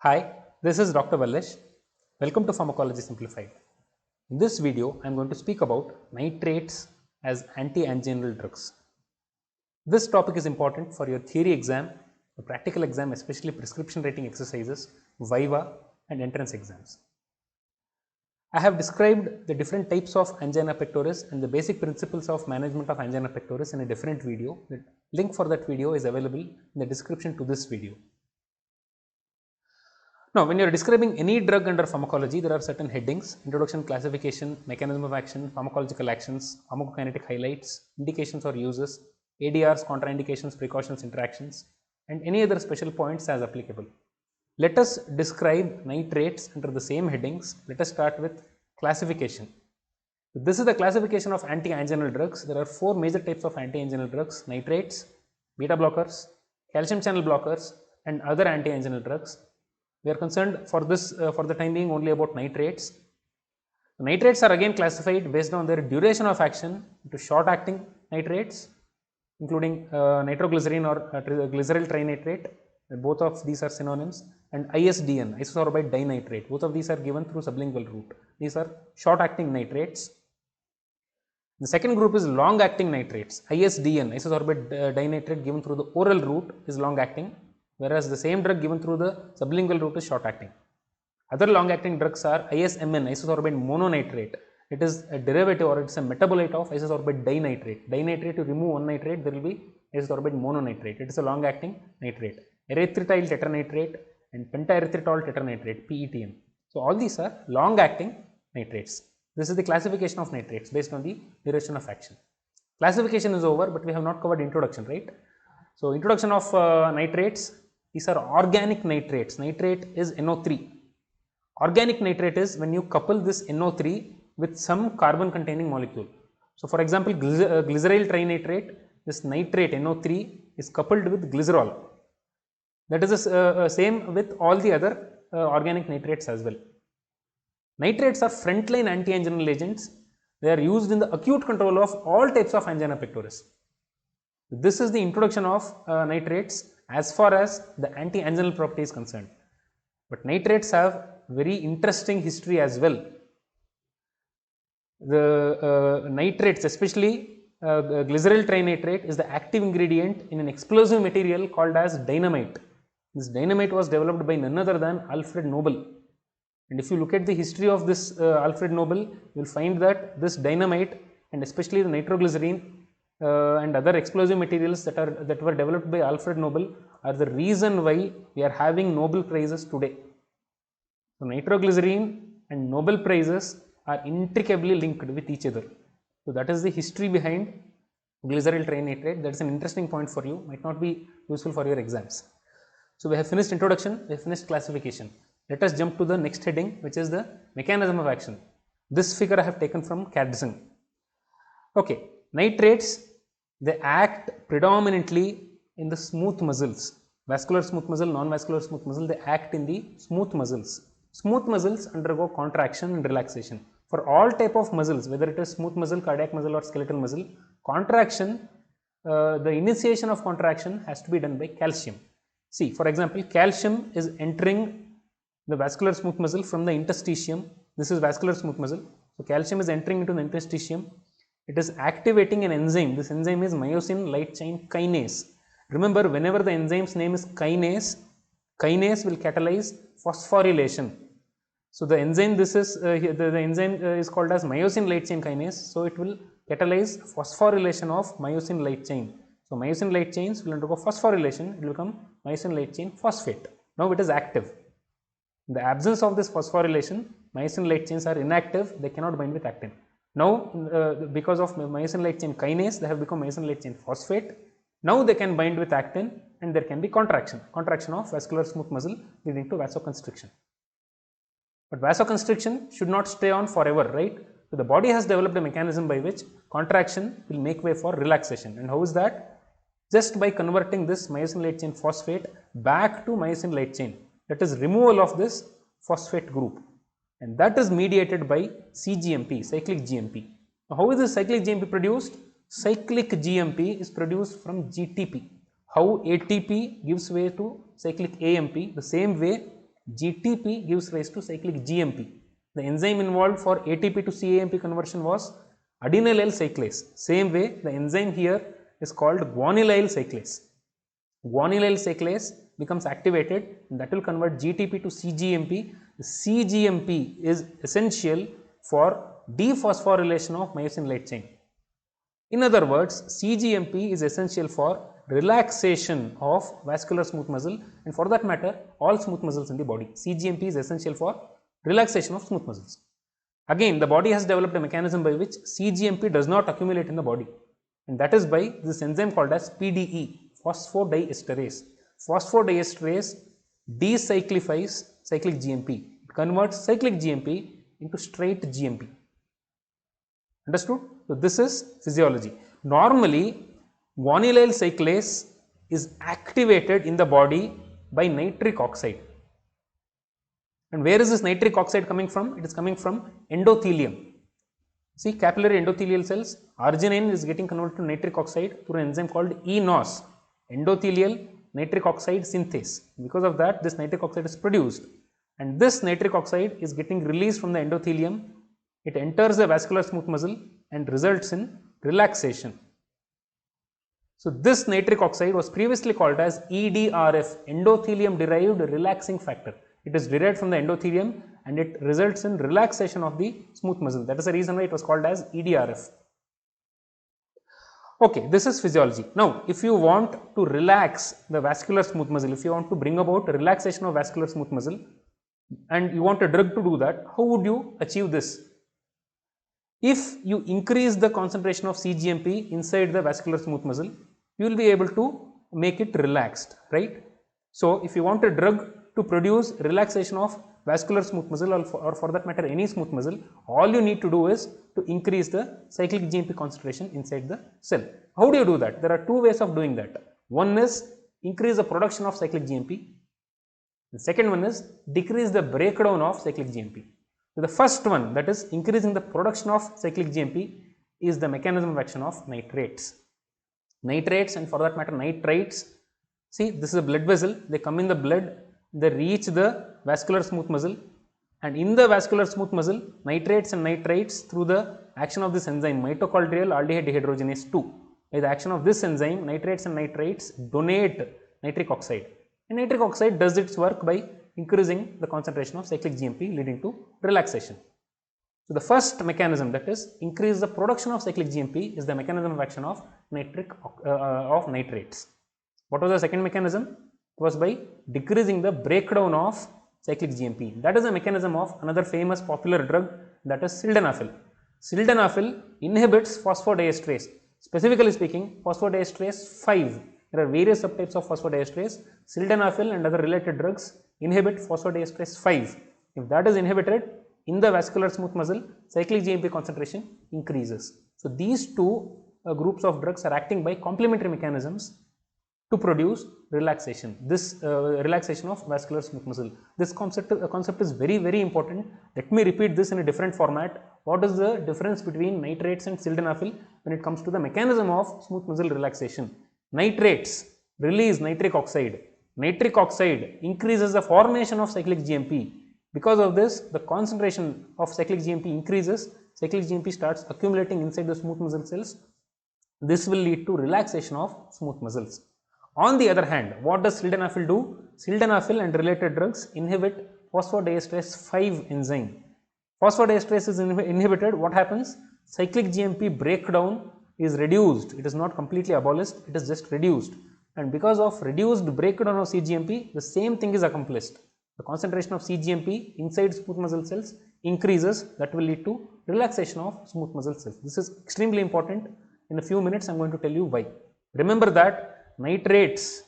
Hi, this is Dr. Vallesh. Welcome to Pharmacology Simplified. In this video, I am going to speak about nitrates as anti-anginal drugs. This topic is important for your theory exam, your practical exam, especially prescription writing exercises, viva and entrance exams. I have described the different types of angina pectoris and the basic principles of management of angina pectoris in a different video. The link for that video is available in the description to this video. Now, when you are describing any drug under pharmacology, there are certain headings: introduction, classification, mechanism of action, pharmacological actions, pharmacokinetic highlights, indications or uses, ADRs, contraindications, precautions, interactions, and any other special points as applicable. Let us describe nitrates under the same headings. Let us start with classification. This is the classification of anti-anginal drugs. There are four major types of anti-anginal drugs: nitrates, beta blockers, calcium channel blockers, and other anti-anginal drugs. We are concerned for this for the time being only about nitrates. Nitrates are again classified based on their duration of action into short acting nitrates, including nitroglycerin or glyceryl trinitrate. Both of these are synonyms, and ISDN, isosorbide dinitrate. Both of these are given through sublingual route. These are short acting nitrates. The second group is long acting nitrates. ISDN, isosorbide dinitrate, given through the oral route, is long acting, whereas the same drug given through the sublingual route is short acting. Other long acting drugs are ISMN, isosorbide mononitrate. It is a derivative or it is a metabolite of isosorbide dinitrate. Dinitrate, to remove one nitrate, there will be isosorbide mononitrate. It is a long acting nitrate. Erythritol tetranitrate and pentaerythritol tetranitrate, PETN. So all these are long acting nitrates. This is the classification of nitrates based on the duration of action. Classification is over, but we have not covered introduction, right? So introduction of nitrates. These are organic nitrates. Nitrate is NO3. Organic nitrate is when you couple this NO3 with some carbon containing molecule. So for example, glyceryl trinitrate, this nitrate NO3 is coupled with glycerol. That is the same with all the other organic nitrates as well. Nitrates are frontline anti-anginal agents. They are used in the acute control of all types of angina pectoris. This is the introduction of nitrates as far as the anti-anginal property is concerned. But nitrates have very interesting history as well. The nitrates, especially glyceryl trinitrate, is the active ingredient in an explosive material called as dynamite. This dynamite was developed by none other than Alfred Nobel. And if you look at the history of this Alfred Nobel, you will find that this dynamite, and especially the nitroglycerin and other explosive materials that were developed by Alfred Nobel, are the reason why we are having Nobel prizes today. So nitroglycerin and Nobel prizes are intricately linked with each other. So that is the history behind glyceryl trinitrate. That is an interesting point for you. Might not be useful for your exams. So we have finished introduction. We have finished classification. Let us jump to the next heading, which is the mechanism of action. This figure I have taken from Cadson. Okay, nitrates, they act predominantly in the smooth muscles. Vascular smooth muscle, non-vascular smooth muscle, they act in the smooth muscles. Smooth muscles undergo contraction and relaxation. For all type of muscles, whether it is smooth muscle, cardiac muscle or skeletal muscle, contraction, the initiation of contraction has to be done by calcium. See, for example, calcium is entering the vascular smooth muscle from the interstitium. This is vascular smooth muscle. So calcium is entering into the interstitium. It is activating an enzyme. This enzyme is myosin light chain kinase. Remember, whenever the enzyme's name is kinase, kinase will catalyze phosphorylation. So the enzyme, this is the enzyme is called as myosin light chain kinase. So it will catalyze phosphorylation of myosin light chain. So myosin light chains will undergo phosphorylation. It will become myosin light chain phosphate. Now it is active. In the absence of this phosphorylation, myosin light chains are inactive. They cannot bind with actin. Now, because of myosin light chain kinase, they have become myosin light chain phosphate. Now they can bind with actin, and there can be contraction of vascular smooth muscle, leading to vasoconstriction. But vasoconstriction should not stay on forever, right? So the body has developed a mechanism by which contraction will make way for relaxation. And how is that? Just by converting this myosin light chain phosphate back to myosin light chain. That is removal of this phosphate group. And that is mediated by CGMP, cyclic GMP. Now, how is this cyclic GMP produced? Cyclic GMP is produced from GTP. How ATP gives way to cyclic AMP, the same way GTP gives rise to cyclic GMP. The enzyme involved for ATP to CAMP conversion was adenylyl cyclase. Same way, the enzyme here is called guanylyl cyclase. Guanylyl cyclase becomes activated and that will convert GTP to CGMP. The CGMP is essential for dephosphorylation of myosin light chain. In other words, CGMP is essential for relaxation of vascular smooth muscle, and for that matter all smooth muscles in the body. CGMP is essential for relaxation of smooth muscles. Again, the body has developed a mechanism by which CGMP does not accumulate in the body, and that is by this enzyme called as PDE, phosphodiesterase. Phosphodiesterase decyclifies cyclic GMP. It converts cyclic GMP into straight GMP. Understood? So this is physiology. Normally, guanylyl cyclase is activated in the body by nitric oxide. And where is this nitric oxide coming from? It is coming from endothelium. See, capillary endothelial cells, arginine is getting converted to nitric oxide through an enzyme called eNOS, endothelial nitric oxide synthase. Because of that, this nitric oxide is produced, and this nitric oxide is getting released from the endothelium. It enters the vascular smooth muscle and results in relaxation. So this nitric oxide was previously called as EDRF, endothelium derived relaxing factor. It is derived from the endothelium and it results in relaxation of the smooth muscle. That is the reason why it was called as EDRF. Okay, this is physiology. Now, if you want to relax the vascular smooth muscle, if you want to bring about relaxation of vascular smooth muscle and you want a drug to do that, how would you achieve this? If you increase the concentration of CGMP inside the vascular smooth muscle, you will be able to make it relaxed, right? So, if you want a drug to produce relaxation of vascular smooth muscle or for that matter any smooth muscle, all you need to do is to increase the cyclic GMP concentration inside the cell. How do you do that? There are two ways of doing that. One is increase the production of cyclic GMP. The second one is decrease the breakdown of cyclic GMP. So the first one, that is increasing the production of cyclic GMP, is the mechanism of action of nitrates. Nitrates, and for that matter nitrites. See, this is a blood vessel, they come in the blood, they reach the vascular smooth muscle, and in the vascular smooth muscle, nitrates and nitrites, through the action of this enzyme mitochondrial aldehyde dehydrogenase 2, by the action of this enzyme, nitrates and nitrites donate nitric oxide, and nitric oxide does its work by increasing the concentration of cyclic GMP, leading to relaxation. So the first mechanism, that is increase the production of cyclic GMP, is the mechanism of action of nitrates. What was the second mechanism? It was by decreasing the breakdown of cyclic GMP. That is a mechanism of another famous popular drug, that is sildenafil. Sildenafil inhibits phosphodiesterase. Specifically speaking, phosphodiesterase 5. There are various subtypes of phosphodiesterase. Sildenafil and other related drugs inhibit phosphodiesterase 5. If that is inhibited in the vascular smooth muscle, cyclic GMP concentration increases. So these two groups of drugs are acting by complementary mechanisms to produce relaxation. This relaxation of vascular smooth muscle. This concept is very, very important. Let me repeat this in a different format. What is the difference between nitrates and sildenafil when it comes to the mechanism of smooth muscle relaxation? Nitrates release nitric oxide. Nitric oxide increases the formation of cyclic GMP. Because of this, the concentration of cyclic GMP increases. Cyclic GMP starts accumulating inside the smooth muscle cells. This will lead to relaxation of smooth muscles. On the other hand, what does sildenafil do? Sildenafil and related drugs inhibit phosphodiesterase 5 enzyme. Phosphodiesterase is inhibited. What happens? Cyclic GMP breakdown is reduced. It is not completely abolished, it is just reduced. And because of reduced breakdown of CGMP, the same thing is accomplished. The concentration of CGMP inside smooth muscle cells increases. That will lead to relaxation of smooth muscle cells. This is extremely important. In a few minutes, I am going to tell you why. Remember that nitrates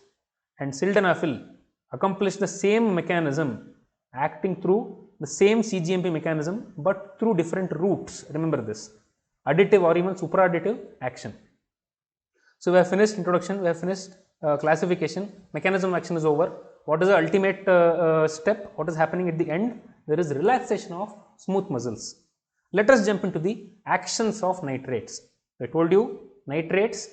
and sildenafil accomplish the same mechanism, acting through the same CGMP mechanism, but through different routes. Remember this: additive or even superadditive action. So we have finished introduction, we have finished classification, mechanism of action is over. What is the ultimate step? What is happening at the end? There is relaxation of smooth muscles. Let us jump into the actions of nitrates. I told you nitrates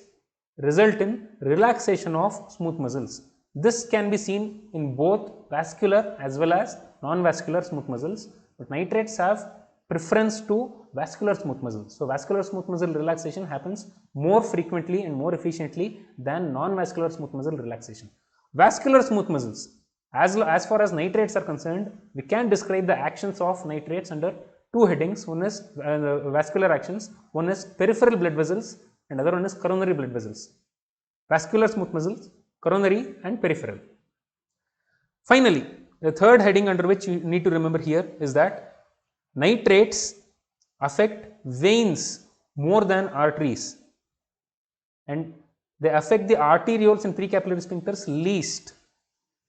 result in relaxation of smooth muscles. This can be seen in both vascular as well as non-vascular smooth muscles, but nitrates have preference to vascular smooth muscles. So, vascular smooth muscle relaxation happens more frequently and more efficiently than non-vascular smooth muscle relaxation. Vascular smooth muscles, as far as nitrates are concerned, we can describe the actions of nitrates under two headings. One is vascular actions, one is peripheral blood vessels, and other one is coronary blood vessels. Vascular smooth muscles, coronary and peripheral. Finally, the third heading under which you need to remember here is that nitrates affect veins more than arteries, and they affect the arterioles and precapillary sphincters least.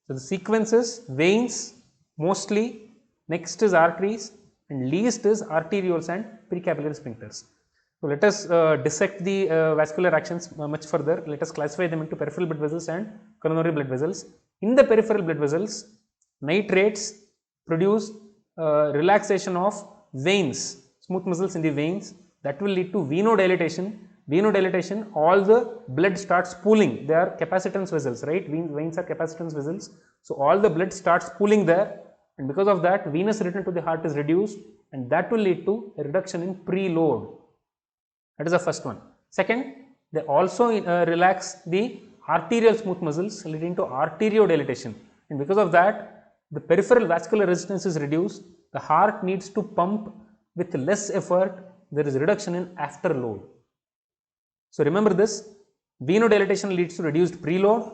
So, the sequence is veins mostly, next is arteries, and least is arterioles and precapillary sphincters. So, let us dissect the vascular actions much further. Let us classify them into peripheral blood vessels and coronary blood vessels. In the peripheral blood vessels, nitrates produce relaxation of veins, smooth muscles in the veins, that will lead to venodilatation. Venodilatation, all the blood starts pooling. They are capacitance vessels, right? Veins are capacitance vessels. So, all the blood starts pooling there, and because of that, venous return to the heart is reduced, and that will lead to a reduction in preload. That is the first one. Second, they also relax the arterial smooth muscles, leading to arteriodilatation, and because of that, the peripheral vascular resistance is reduced. The heart needs to pump with less effort. There is reduction in afterload. So, remember this, venodilatation leads to reduced preload,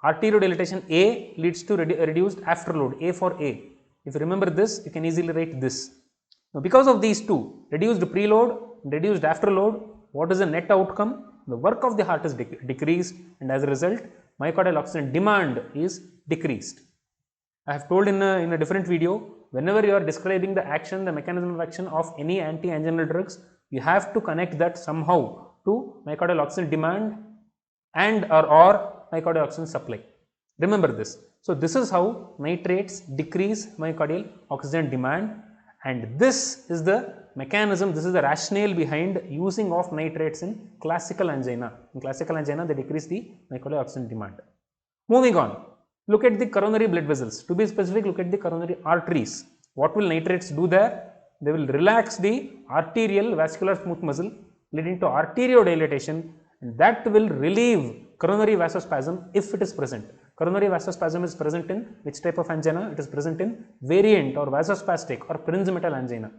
arteriodilatation A leads to reduced afterload, A for A. If you remember this, you can easily write this. Now, because of these two, reduced preload, reduced afterload, what is the net outcome? The work of the heart is decreased, and as a result, myocardial oxygen demand is decreased. I have told in a different video, whenever you are describing the action, the mechanism of action of any anti-anginal drugs, you have to connect that somehow to myocardial oxygen demand and or myocardial oxygen supply. Remember this. So, this is how nitrates decrease myocardial oxygen demand, and this is the mechanism, this is the rationale behind using of nitrates in classical angina. In classical angina, they decrease the myocardial oxygen demand. Moving on, look at the coronary blood vessels. To be specific, look at the coronary arteries. What will nitrates do there? They will relax the arterial vascular smooth muscle, leading to arteriodilatation, and that will relieve coronary vasospasm if it is present. Coronary vasospasm is present in which type of angina? It is present in variant or vasospastic or prinzmetal angina.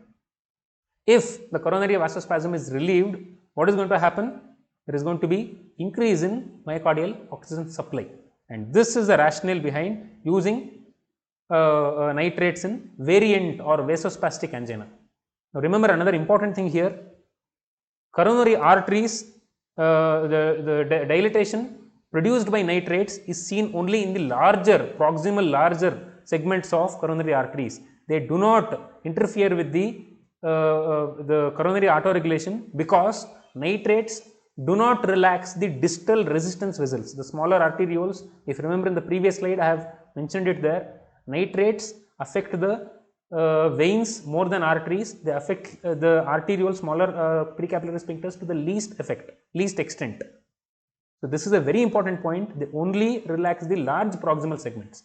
If the coronary vasospasm is relieved, what is going to happen? There is going to be increase in myocardial oxygen supply, and this is the rationale behind using nitrates in variant or vasospastic angina. Now, remember another important thing here, coronary arteries, the dilatation produced by nitrates is seen only in the proximal larger segments of coronary arteries. They do not interfere with the coronary autoregulation, because nitrates do not relax the distal resistance vessels, the smaller arterioles. If you remember in the previous slide, I have mentioned it there. Nitrates affect the veins more than arteries. They affect the arterioles, smaller precapillary sphincters to the least extent. So, this is a very important point. They only relax the large proximal segments.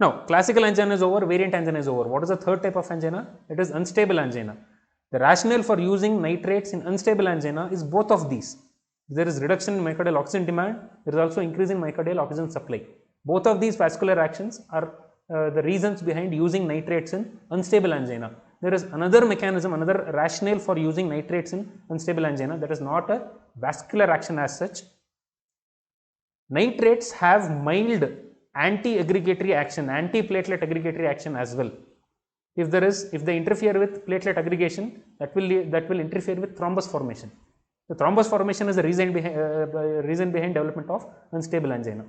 Now, classical angina is over, variant angina is over. What is the third type of angina? It is unstable angina. The rationale for using nitrates in unstable angina is both of these. There is reduction in myocardial oxygen demand, there is also increase in myocardial oxygen supply. Both of these vascular actions are the reasons behind using nitrates in unstable angina. There is another mechanism, another rationale for using nitrates in unstable angina, that is not a vascular action as such. Nitrates have mild anti-aggregatory action, anti-platelet aggregatory action as well. If they interfere with platelet aggregation, that will interfere with thrombus formation. The thrombus formation is the reason behind development of unstable angina.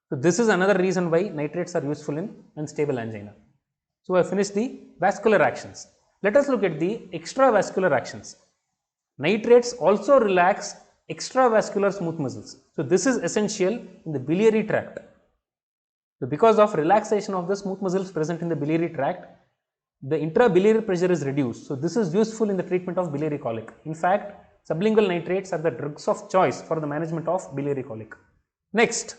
So, this is another reason why nitrates are useful in unstable angina. So, I finished the vascular actions. Let us look at the extravascular actions. Nitrates also relax extravascular smooth muscles. So, this is essential in the biliary tract. So, because of relaxation of the smooth muscles present in the biliary tract, the intrabiliary pressure is reduced. So, this is useful in the treatment of biliary colic. In fact, sublingual nitrates are the drugs of choice for the management of biliary colic. Next,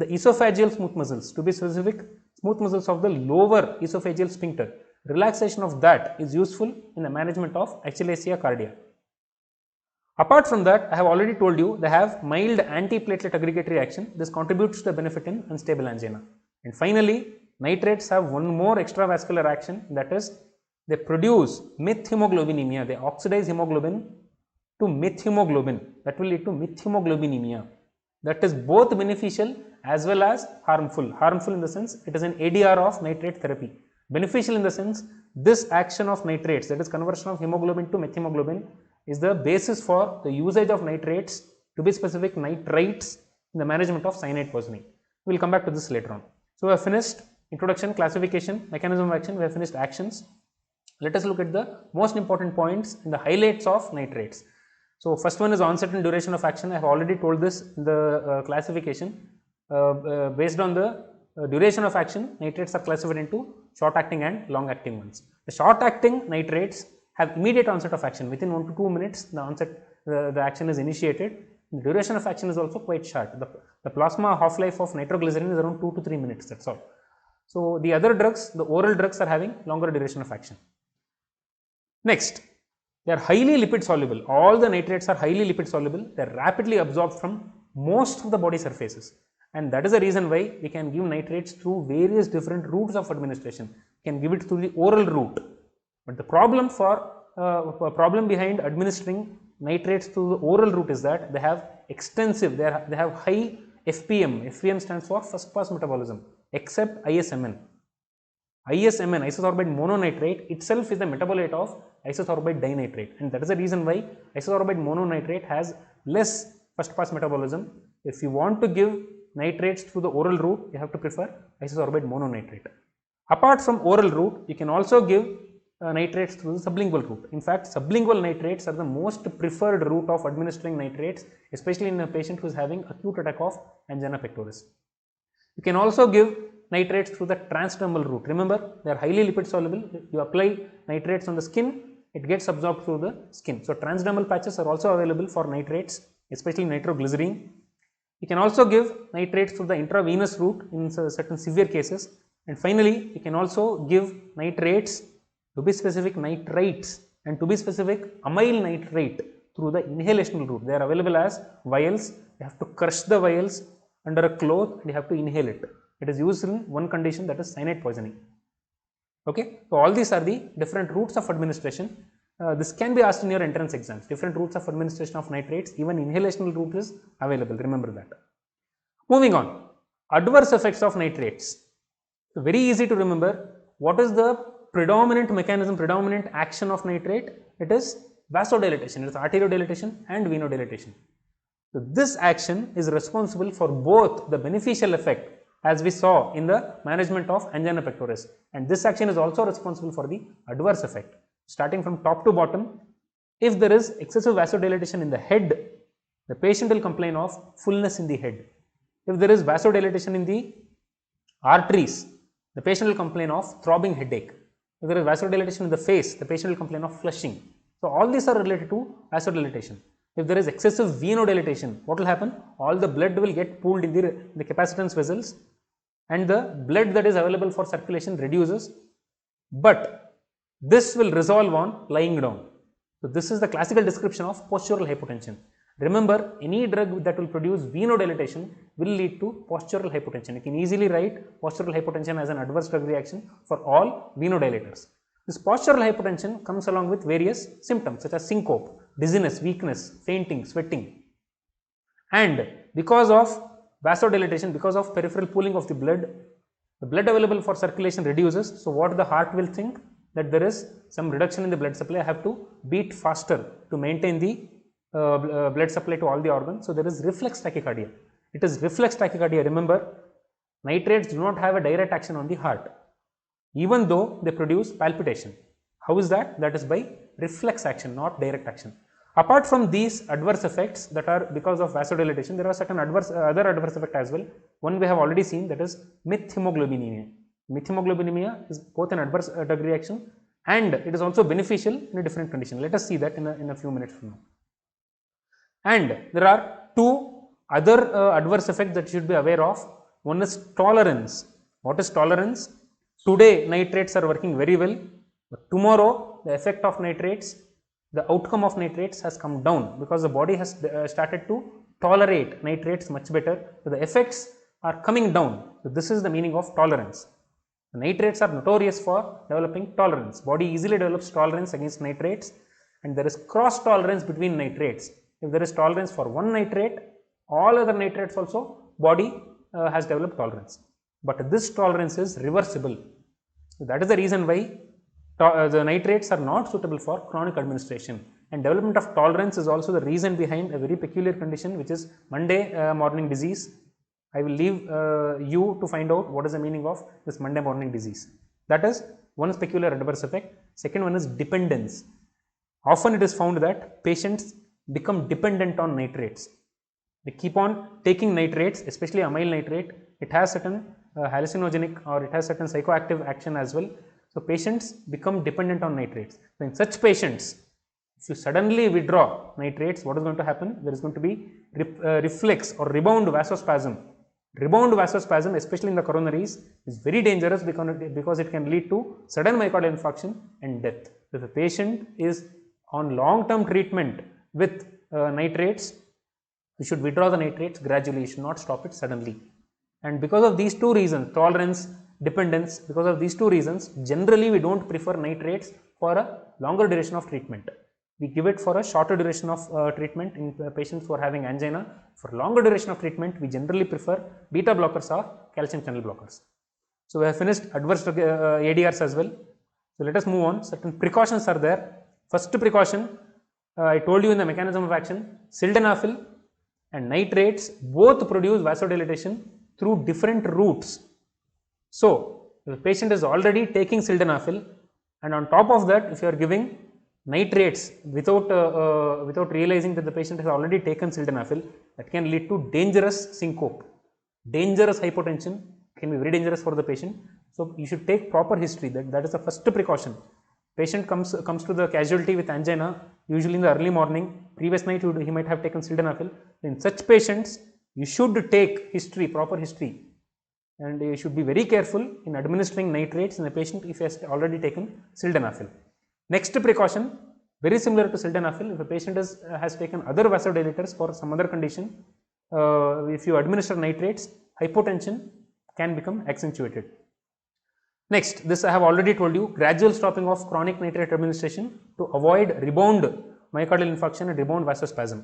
the esophageal smooth muscles, to be specific, smooth muscles of the lower esophageal sphincter. Relaxation of that is useful in the management of achalasia cardia. Apart from that, I have already told you they have mild antiplatelet aggregatory action. This contributes to the benefit in unstable angina. And finally, nitrates have one more extravascular action, that is, they produce methemoglobinemia. They oxidize hemoglobin to methemoglobin. That will lead to methemoglobinemia. That is both beneficial as well as harmful. Harmful in the sense it is an ADR of nitrate therapy. Beneficial in the sense this action of nitrates, that is conversion of hemoglobin to methemoglobin, is the basis for the usage of nitrates, to be specific nitrites, in the management of cyanide poisoning. We will come back to this later on. So, we have finished introduction, classification, mechanism of action, we have finished actions. Let us look at the most important points and the highlights of nitrates. So, first one is onset and duration of action. I have already told this in the classification. Based on the duration of action, nitrates are classified into short acting and long acting ones. The short acting nitrates have immediate onset of action. Within 1 to 2 minutes, the action is initiated. The duration of action is also quite short. The plasma half-life of nitroglycerin is around 2 to 3 minutes, that's all. So, the other drugs, the oral drugs, are having longer duration of action. Next, they are highly lipid soluble. All the nitrates are highly lipid soluble. They are rapidly absorbed from most of the body surfaces. And that is the reason why we can give nitrates through various different routes of administration. We can give it through the oral route. But the problem behind administering nitrates through the oral route is that they have extensive, they have high FPM. FPM stands for first pass metabolism, except ISMN. ISMN, isosorbide mononitrate, itself is the metabolite of isosorbide dinitrate, and that is the reason why isosorbide mononitrate has less first pass metabolism. If you want to give nitrates through the oral route, you have to prefer isosorbide mononitrate. Apart from oral route, you can also give nitrates through the sublingual route. In fact, sublingual nitrates are the most preferred route of administering nitrates, especially in a patient who is having acute attack of angina pectoris. You can also give nitrates through the transdermal route. Remember, they are highly lipid soluble. You apply nitrates on the skin, it gets absorbed through the skin. So, transdermal patches are also available for nitrates, especially nitroglycerine. You can also give nitrates through the intravenous route in certain severe cases. And finally, you can also give nitrates, to be specific nitrites, and to be specific amyl nitrate, through the inhalational route. They are available as vials. You have to crush the vials under a cloth and you have to inhale it. It is used in one condition, that is cyanide poisoning. Okay, so all these are the different routes of administration. This can be asked in your entrance exams. Different routes of administration of nitrates, even inhalational route is available. Remember that. Moving on, adverse effects of nitrates. So very easy to remember. What is the predominant mechanism, predominant action of nitrate? It is vasodilatation. It is arteriodilation and venodilatation. So this action is responsible for both the beneficial effect, as we saw in the management of angina pectoris, and this action is also responsible for the adverse effect. Starting from top to bottom, if there is excessive vasodilatation in the head, the patient will complain of fullness in the head. If there is vasodilatation in the arteries, the patient will complain of throbbing headache. If there is vasodilatation in the face, the patient will complain of flushing. So, all these are related to vasodilatation. If there is excessive venodilatation, what will happen? All the blood will get pooled in the capacitance vessels, and the blood that is available for circulation reduces, but this will resolve on lying down. So, this is the classical description of postural hypotension. Remember, any drug that will produce venodilatation will lead to postural hypotension. You can easily write postural hypotension as an adverse drug reaction for all venodilators. This postural hypotension comes along with various symptoms such as syncope, dizziness, weakness, fainting, sweating. And because of vasodilatation, because of peripheral pooling of the blood available for circulation reduces. So, what the heart will think? That there is some reduction in the blood supply. I have to beat faster to maintain the blood supply to all the organs. So, there is reflex tachycardia. It is reflex tachycardia. Remember, nitrates do not have a direct action on the heart, even though they produce palpitation. How is that? That is by reflex action, not direct action. Apart from these adverse effects that are because of vasodilatation, there are certain other adverse effects as well. One we have already seen, that is methemoglobinemia. Methemoglobinemia is both an adverse drug reaction and it is also beneficial in a different condition. Let us see that in a few minutes from now. And there are two other adverse effects that you should be aware of. One is tolerance. What is tolerance? Today nitrates are working very well, but tomorrow the effect of nitrates, the outcome of nitrates has come down because the body has started to tolerate nitrates much better. So the effects are coming down. So this is the meaning of tolerance. The nitrates are notorious for developing tolerance. Body easily develops tolerance against nitrates, and there is cross tolerance between nitrates. If there is tolerance for one nitrate, all other nitrates also body has developed tolerance. But this tolerance is reversible. So that is the reason why the nitrates are not suitable for chronic administration. And development of tolerance is also the reason behind a very peculiar condition, which is Monday morning disease. I will leave you to find out what is the meaning of this Monday morning disease. That is one is peculiar adverse effect. Second one is dependence. Often it is found that patients become dependent on nitrates. They keep on taking nitrates, especially amyl nitrate. It has certain hallucinogenic or it has certain psychoactive action as well. So patients become dependent on nitrates. So in such patients, if you suddenly withdraw nitrates, what is going to happen? There is going to be reflex or rebound vasospasm. Rebound vasospasm, especially in the coronaries, is very dangerous because it can lead to sudden myocardial infarction and death. If a patient is on long-term treatment with nitrates, you should withdraw the nitrates gradually. You should not stop it suddenly. And because of these two reasons, tolerance, dependence, because of these two reasons, generally we don't prefer nitrates for a longer duration of treatment. We give it for a shorter duration of treatment in patients who are having angina. For longer duration of treatment, we generally prefer beta blockers or calcium channel blockers. So we have finished adverse ADRs as well. So let us move on. Certain precautions are there. First precaution, I told you in the mechanism of action, sildenafil and nitrates both produce vasodilatation through different routes. So if the patient is already taking sildenafil, and on top of that, if you are giving nitrates without realizing that the patient has already taken sildenafil, that can lead to dangerous syncope, dangerous hypotension, can be very dangerous for the patient. So you should take proper history. That is the first precaution. Patient comes to the casualty with angina, usually in the early morning. Previous night he might have taken sildenafil. In such patients, you should take history, proper history, and you should be very careful in administering nitrates in a patient if he has already taken sildenafil. Next precaution, very similar to sildenafil, if a patient has taken other vasodilators for some other condition, if you administer nitrates, hypotension can become accentuated. Next, this I have already told you, gradual stopping of chronic nitrate administration to avoid rebound myocardial infarction and rebound vasospasm.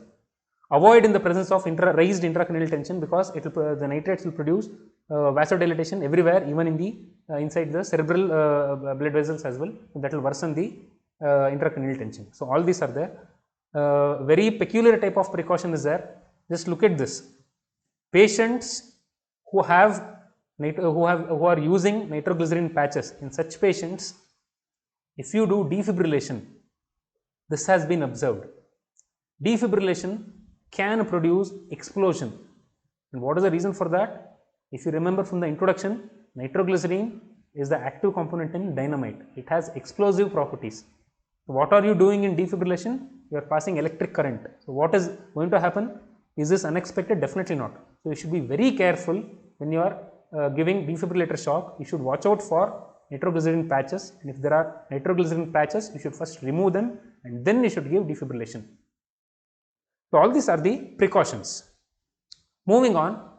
Avoid in the presence of raised intracranial tension, because the nitrates will produce vasodilatation everywhere, even in the inside the cerebral blood vessels as well. That will worsen the intracranial tension. So all these are there. Very peculiar type of precaution is there. Just look at this. Patients who are using nitroglycerin patches, in such patients, if you do defibrillation, this has been observed. Defibrillation can produce explosion. And what is the reason for that? If you remember from the introduction, nitroglycerin is the active component in dynamite. It has explosive properties. So what are you doing in defibrillation? You are passing electric current. So what is going to happen? Is this unexpected? Definitely not. So you should be very careful when you are giving defibrillator shock. You should watch out for nitroglycerin patches, and if there are nitroglycerin patches, you should first remove them and then you should give defibrillation. So all these are the precautions. Moving on,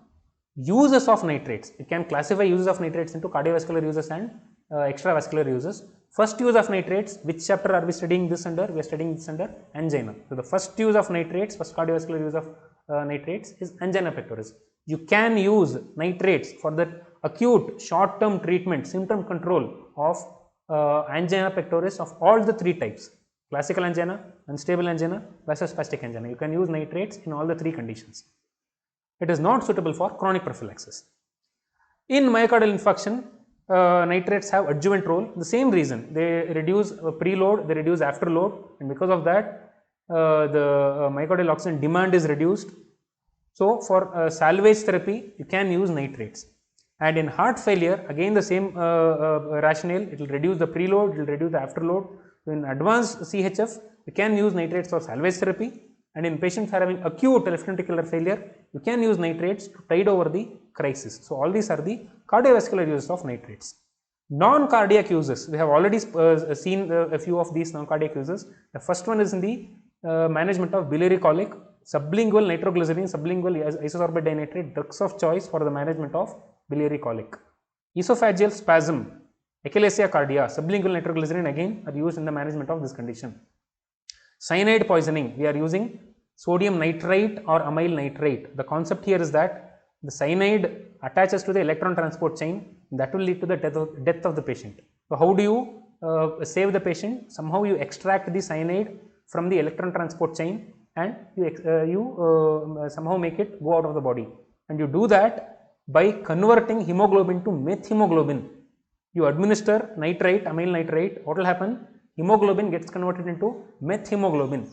uses of nitrates. You can classify uses of nitrates into cardiovascular uses and extravascular uses. First use of nitrates, which chapter are we studying this under? We are studying this under angina. So the first use of nitrates, first cardiovascular use of nitrates is angina pectoris. You can use nitrates for the acute short-term treatment, symptom control of angina pectoris of all the three types: classical angina, unstable angina, vasospastic angina. You can use nitrates in all the three conditions. It is not suitable for chronic prophylaxis. In myocardial infarction, nitrates have adjuvant role. The same reason, they reduce preload, they reduce afterload, and because of that, the myocardial oxygen demand is reduced. So for salvage therapy, you can use nitrates. And in heart failure, again the same rationale, it will reduce the preload, it will reduce the afterload. So in advanced CHF, you can use nitrates for salvage therapy. And in patients who are having acute left ventricular failure, you can use nitrates to tide over the crisis. So all these are the cardiovascular uses of nitrates. Non-cardiac uses, we have already seen a few of these non-cardiac uses. The first one is in the management of biliary colic. Sublingual nitroglycerin, sublingual isosorbate dinitrate, drugs of choice for the management of biliary colic. Esophageal spasm, achalasia cardia, sublingual nitroglycerin again are used in the management of this condition. Cyanide poisoning, we are using sodium nitrite or amyl nitrite. The concept here is that the cyanide attaches to the electron transport chain, that will lead to the death of the patient. So how do you save the patient? Somehow you extract the cyanide from the electron transport chain and you somehow make it go out of the body, and you do that by converting hemoglobin to methemoglobin. You administer nitrite, amyl nitrite, what will happen? Hemoglobin gets converted into methemoglobin.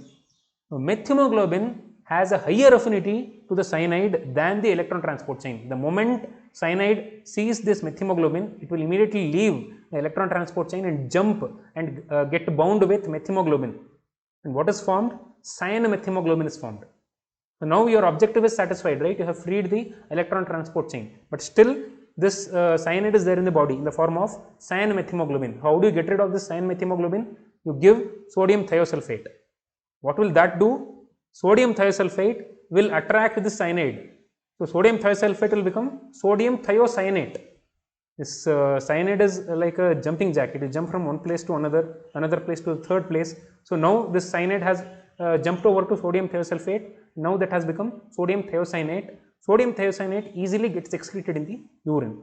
Now, methemoglobin has a higher affinity to the cyanide than the electron transport chain. The moment cyanide sees this methemoglobin, it will immediately leave the electron transport chain and jump and get bound with methemoglobin. And what is formed? Cyan-methemoglobin is formed. So now your objective is satisfied, right? You have freed the electron transport chain, but still this cyanide is there in the body in the form of cyan-methemoglobin. How do you get rid of this cyan-methemoglobin? You give sodium thiosulfate. What will that do? Sodium thiosulfate will attract the cyanide. So sodium thiosulfate will become sodium thiocyanate. This cyanide is like a jumping jack. It will jump from one place to another place to the third place. So now this cyanide has jumped over to sodium thiosulfate. Now that has become sodium thiocyanate. Sodium thiocyanate easily gets excreted in the urine.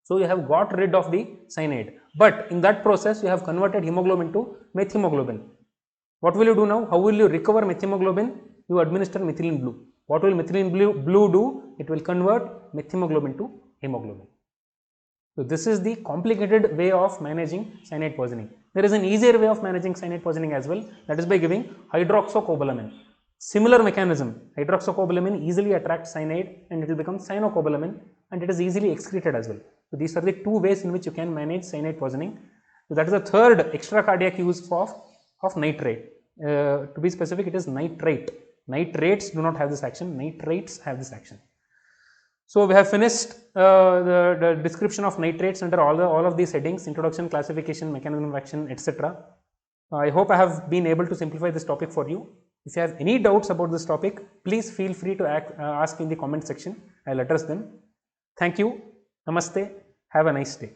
So you have got rid of the cyanide. But in that process, you have converted hemoglobin to methemoglobin. What will you do now? How will you recover methemoglobin? You administer methylene blue. What will methylene blue do? It will convert methemoglobin to hemoglobin. So this is the complicated way of managing cyanide poisoning. There is an easier way of managing cyanide poisoning as well, that is by giving hydroxycobalamin. Similar mechanism, hydroxycobalamin easily attracts cyanide and it will become cyanocobalamin, and it is easily excreted as well. So these are the two ways in which you can manage cyanide poisoning. So that is the third extracardiac use of nitrate. To be specific, it is nitrate. Nitrates do not have this action, nitrates have this action. So we have finished the description of nitrates under all of these headings: introduction, classification, mechanism of action, etc. I hope I have been able to simplify this topic for you. If you have any doubts about this topic, please feel free to ask in the comment section. I will address them. Thank you. Namaste. Have a nice day.